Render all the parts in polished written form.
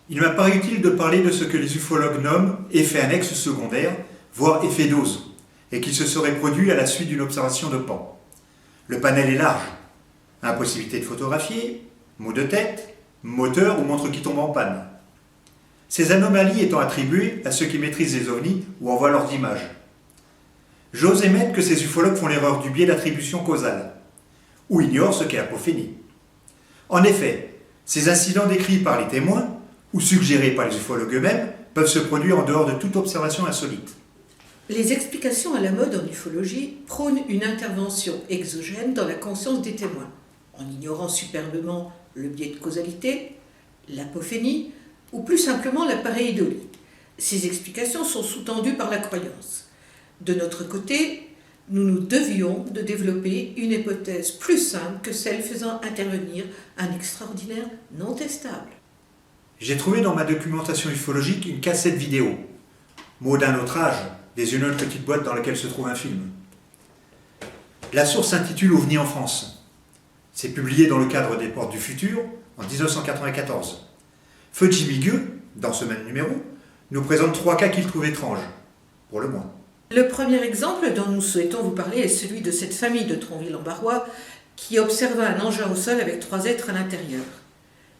Il m'apparaît utile de parler de ce que les ufologues nomment effet annexe secondaire, voire effet dose, et qui se serait produit à la suite d'une observation de Pan. Le panel est large. Impossibilité de photographier, maux de tête, moteur ou montre qui tombe en panne. Ces anomalies étant attribuées à ceux qui maîtrisent les ovnis ou envoient leurs images. J'ose émettre que ces ufologues font l'erreur du biais d'attribution causale, ou ignorent ce qu'est l'apophénie. En effet, ces incidents décrits par les témoins, ou suggérés par les ufologues eux-mêmes, peuvent se produire en dehors de toute observation insolite. Les explications à la mode en ufologie prônent une intervention exogène dans la conscience des témoins, en ignorant superbement le biais de causalité, l'apophénie, ou plus simplement la pareidolie. Ces explications sont sous-tendues par la croyance. De notre côté, nous nous devions de développer une hypothèse plus simple que celle faisant intervenir un extraordinaire non testable. J'ai trouvé dans ma documentation ufologique une cassette vidéo, mot d'un autre âge, des une autre petite boîte dans laquelle se trouve un film. La source s'intitule OVNI en France. C'est publié dans le cadre des Portes du Futur en 1994. Feu Jimmy Gueux, dans ce même numéro, nous présente 3 cas qu'il trouve étranges, pour le moins. Le premier exemple dont nous souhaitons vous parler est celui de cette famille de Tronville-en-Barrois qui observa un engin au sol avec 3 êtres à l'intérieur.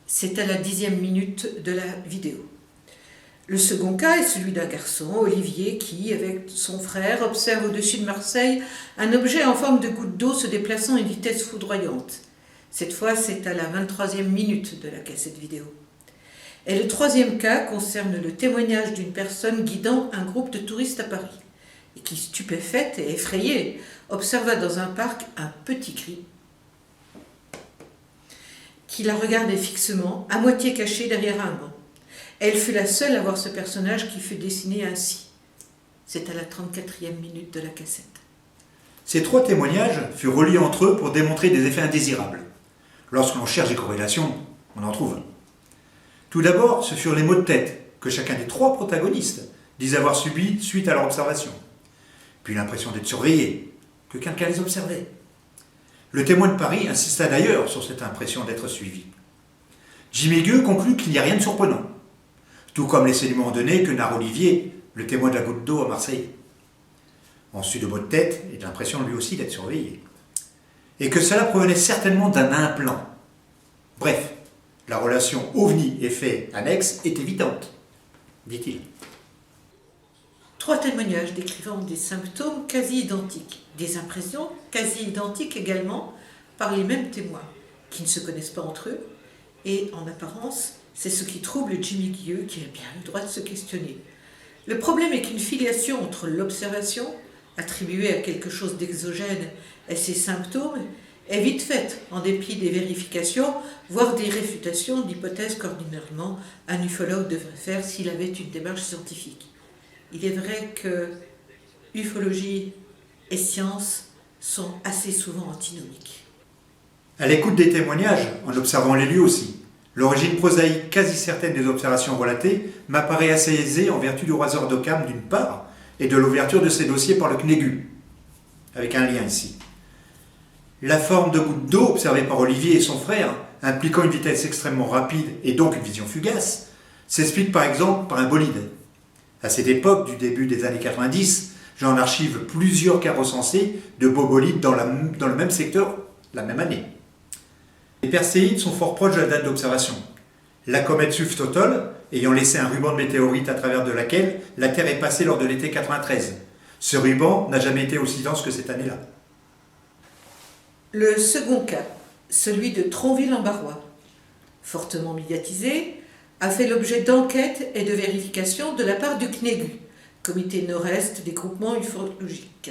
C'est à la 10e minute de la vidéo. Le second cas est celui d'un garçon, Olivier, qui, avec son frère, observe au-dessus de Marseille un objet en forme de goutte d'eau se déplaçant à une vitesse foudroyante. Cette fois, c'est à la 23e minute de la cassette vidéo. Et le troisième cas concerne le témoignage d'une personne guidant un groupe de touristes à Paris, et qui, stupéfaite et effrayée, observa dans un parc un petit cri qui la regardait fixement, à moitié cachée derrière un banc. Elle fut la seule à voir ce personnage qui fut dessiné ainsi. C'est à la 34e minute de la cassette. Ces 3 témoignages furent reliés entre eux pour démontrer des effets indésirables. Lorsque l'on cherche des corrélations, on en trouve. Tout d'abord, ce furent les maux de tête que chacun des 3 protagonistes disent avoir subis suite à leur observation. Puis l'impression d'être surveillé, que quelqu'un les observait. Le témoin de Paris insista d'ailleurs sur cette impression d'être suivi. Jimmy Gueux conclut qu'il n'y a rien de surprenant, tout comme les sédiments donnés que narre Olivier, le témoin de la goutte d'eau à Marseille. Ensuite de maux de tête et de l'impression lui aussi d'être surveillé. Et que cela provenait certainement d'un implant. Bref, la relation ovni-effet annexe est évidente, dit-il. 3 témoignages décrivant des symptômes quasi identiques, des impressions quasi identiques également par les mêmes témoins, qui ne se connaissent pas entre eux, et en apparence, c'est ce qui trouble Jimmy Gueux, qui a bien le droit de se questionner. Le problème est qu'une filiation entre l'observation, attribuée à quelque chose d'exogène, et ses symptômes, est vite faite, en dépit des vérifications, voire des réfutations d'hypothèses qu'ordinairement un ufologue devrait faire s'il avait une démarche scientifique. Il est vrai que ufologie et science sont assez souvent antinomiques. À l'écoute des témoignages, en observant les lieux aussi, l'origine prosaïque quasi certaine des observations relatées m'apparaît assez aisée en vertu du rasoir d'Occam d'une part et de l'ouverture de ces dossiers par le CNEGU, avec un lien ici. La forme de goutte d'eau observée par Olivier et son frère, impliquant une vitesse extrêmement rapide et donc une vision fugace, s'explique par exemple par un bolide. À cette époque, du début des années 90, j'en archive plusieurs cas recensés de beaux bolides dans le même secteur la même année. Les perséides sont fort proches de la date d'observation. La comète Swift-Total ayant laissé un ruban de météorites à travers de laquelle la Terre est passée lors de l'été 93. Ce ruban n'a jamais été aussi dense que cette année-là. Le second cas, celui de Tronville-en-Barrois, fortement médiatisé, a fait l'objet d'enquêtes et de vérifications de la part du CNEGU, Comité Nord-Est des groupements ufologiques.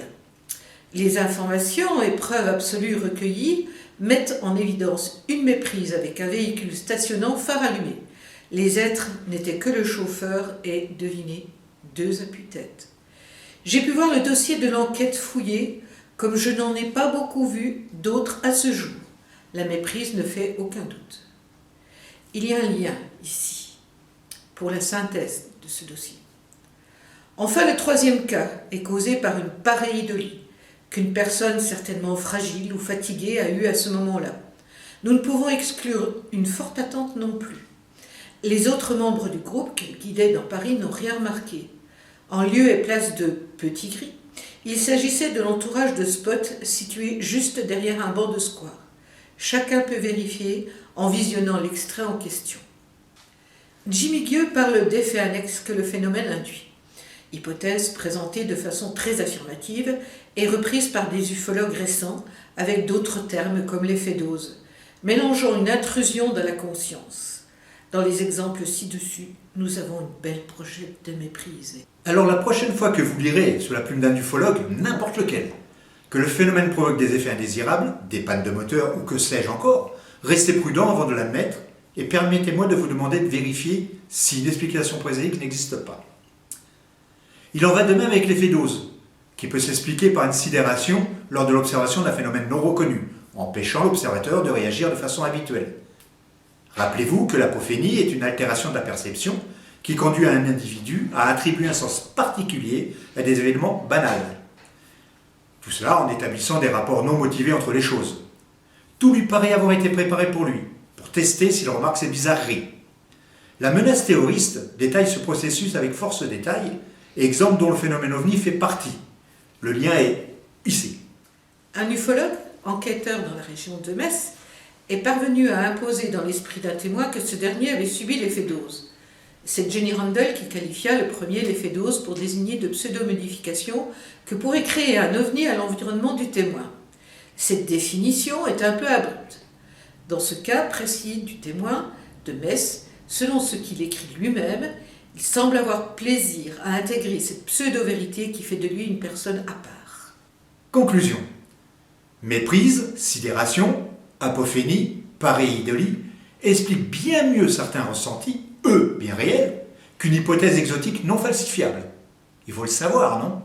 Les informations et preuves absolues recueillies mettent en évidence une méprise avec un véhicule stationnant phare allumé. Les êtres n'étaient que le chauffeur et, devinez, 2 appuis-têtes. J'ai pu voir le dossier de l'enquête fouillé, comme je n'en ai pas beaucoup vu d'autres à ce jour. La méprise ne fait aucun doute. Il y a un lien ici pour la synthèse de ce dossier. Enfin, le troisième cas est causé par une pareidolie qu'une personne certainement fragile ou fatiguée a eue à ce moment-là. Nous ne pouvons exclure une forte attente non plus. Les autres membres du groupe qu'il guidait dans Paris n'ont rien remarqué. En lieu et place de Petit Gris, il s'agissait de l'entourage de Spot situé juste derrière un banc de square. Chacun peut vérifier en visionnant l'extrait en question. Jimmy Gueux parle d'effets annexes que le phénomène induit. Hypothèse présentée de façon très affirmative et reprise par des ufologues récents avec d'autres termes comme l'effet dose, mélangeant une intrusion dans la conscience. Dans les exemples ci-dessus, nous avons une belle brochette de méprise. Alors la prochaine fois que vous lirez sous la plume d'un ufologue, n'importe lequel, que le phénomène provoque des effets indésirables, des pannes de moteur ou que sais-je encore, restez prudent avant de l'admettre et permettez-moi de vous demander de vérifier si une explication prosaïque n'existe pas. Il en va de même avec l'effet dose, qui peut s'expliquer par une sidération lors de l'observation d'un phénomène non reconnu, empêchant l'observateur de réagir de façon habituelle. Rappelez-vous que l'apophénie est une altération de la perception qui conduit un individu à attribuer un sens particulier à des événements banals. Tout cela en établissant des rapports non motivés entre les choses. Tout lui paraît avoir été préparé pour lui, pour tester s'il remarque ses bizarreries. La menace terroriste détaille ce processus avec force de détail, exemple dont le phénomène OVNI fait partie. Le lien est ici. Un ufologue, enquêteur dans la région de Metz, est parvenu à imposer dans l'esprit d'un témoin que ce dernier avait subi l'effet dose. C'est Jenny Randall qui qualifia le premier l'effet dose pour désigner de pseudo-modifications que pourrait créer un ovni à l'environnement du témoin. Cette définition est un peu abrupte. Dans ce cas précis du témoin de Metz, selon ce qu'il écrit lui-même, il semble avoir plaisir à intégrer cette pseudo-vérité qui fait de lui une personne à part. Conclusion. Méprise, sidération, apophénie, pareidolie expliquent bien mieux certains ressentis, eux bien réels, qu'une hypothèse exotique non falsifiable. Il faut le savoir, non ?